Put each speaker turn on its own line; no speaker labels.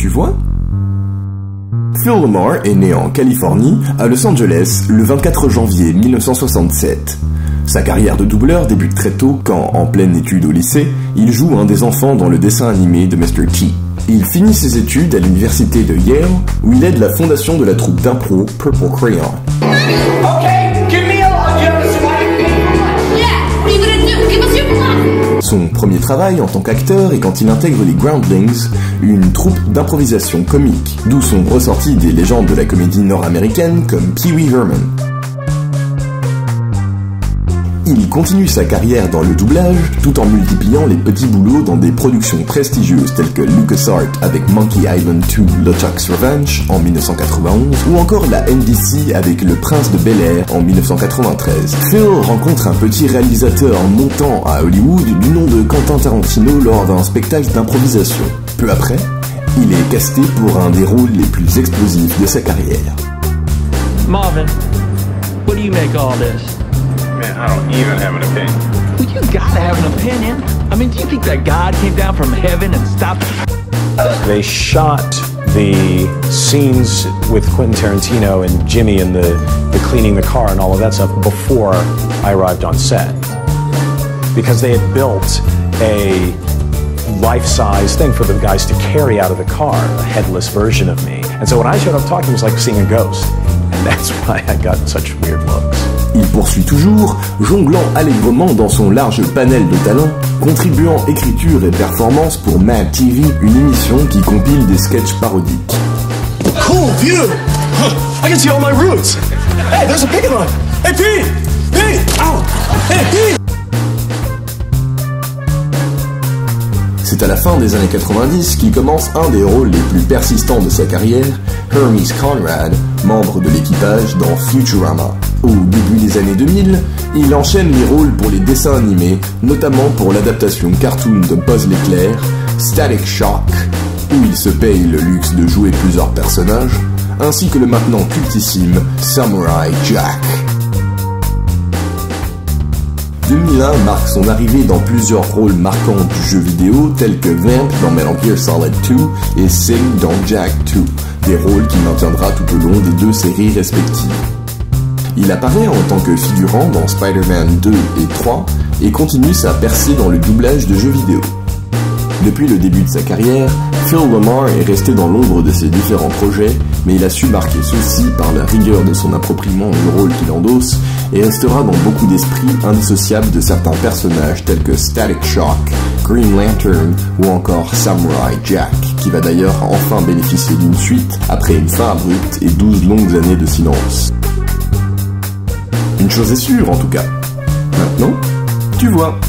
Tu vois? Phil LaMarr est né en Californie, à Los Angeles, le 24 janvier 1967. Sa carrière de doubleur débute très tôt quand, en pleine étude au lycée, il joue un des enfants dans le dessin animé de Mr. T. Il finit ses études à l'université de Yale, où il aide la fondation de la troupe d'impro Purple Crayon. Son premier travail en tant qu'acteur est quand il intègre les Groundlings, une troupe d'improvisation comique, d'où sont ressorties des légendes de la comédie nord-américaine comme Pee Wee Herman. Il continue sa carrière dans le doublage, tout en multipliant les petits boulots dans des productions prestigieuses telles que LucasArts avec Monkey Island 2 LeChuck's Revenge en 1991, ou encore la NBC avec Le Prince de Bel-Air en 1993. Phil rencontre un petit réalisateur montant à Hollywood du nom de Quentin Tarantino lors d'un spectacle d'improvisation. Peu après, il est casté pour un des rôles les plus explosifs de sa carrière.
Marvin, what do you make all this?
Man, I don't even have an opinion.
Well, you gotta have an opinion. I mean, do you think that God came down from heaven and stopped?
They shot the scenes with Quentin Tarantino and Jimmy and the cleaning the car and all of that stuff before I arrived on set. Because they had built a life-size thing for the guys to carry out of the car, a headless version of me. And so when I showed up talking, it was like seeing a ghost. And that's why I got such weird looks.
Il poursuit toujours, jonglant allègrement dans son large panel de talents, contribuant écriture et performance pour Mad TV, une émission qui compile des sketchs parodiques.
Cool view! Huh, I can see all my roots! Hey, there's a pig in line! Hey, Pete! Pete! Ow! Hey, Pete!
C'est à la fin des années 90 qu'il commence un des rôles les plus persistants de sa carrière, Hermes Conrad, membre de l'équipage dans Futurama. Au début des années 2000, il enchaîne les rôles pour les dessins animés, notamment pour l'adaptation cartoon de Buzz l'éclair, Static Shock, où il se paye le luxe de jouer plusieurs personnages, ainsi que le maintenant cultissime Samurai Jack. 2001 marque son arrivée dans plusieurs rôles marquants du jeu vidéo tels que Vamp dans Metal Gear Solid 2 et Sig dans Jak 2, des rôles qu'il maintiendra tout au long des deux séries respectives. Il apparaît en tant que figurant dans Spider-Man 2 et 3 et continue sa percée dans le doublage de jeux vidéo. Depuis le début de sa carrière, Phil LaMarr est resté dans l'ombre de ses différents projets, mais il a su marquer ceux-ci par la rigueur de son appropriement du rôle qu'il endosse et restera dans beaucoup d'esprits indissociable de certains personnages tels que Static Shock, Green Lantern ou encore Samurai Jack, qui va d'ailleurs enfin bénéficier d'une suite après une fin abrupte et 12 longues années de silence. Une chose est sûre en tout cas. Maintenant, tu vois.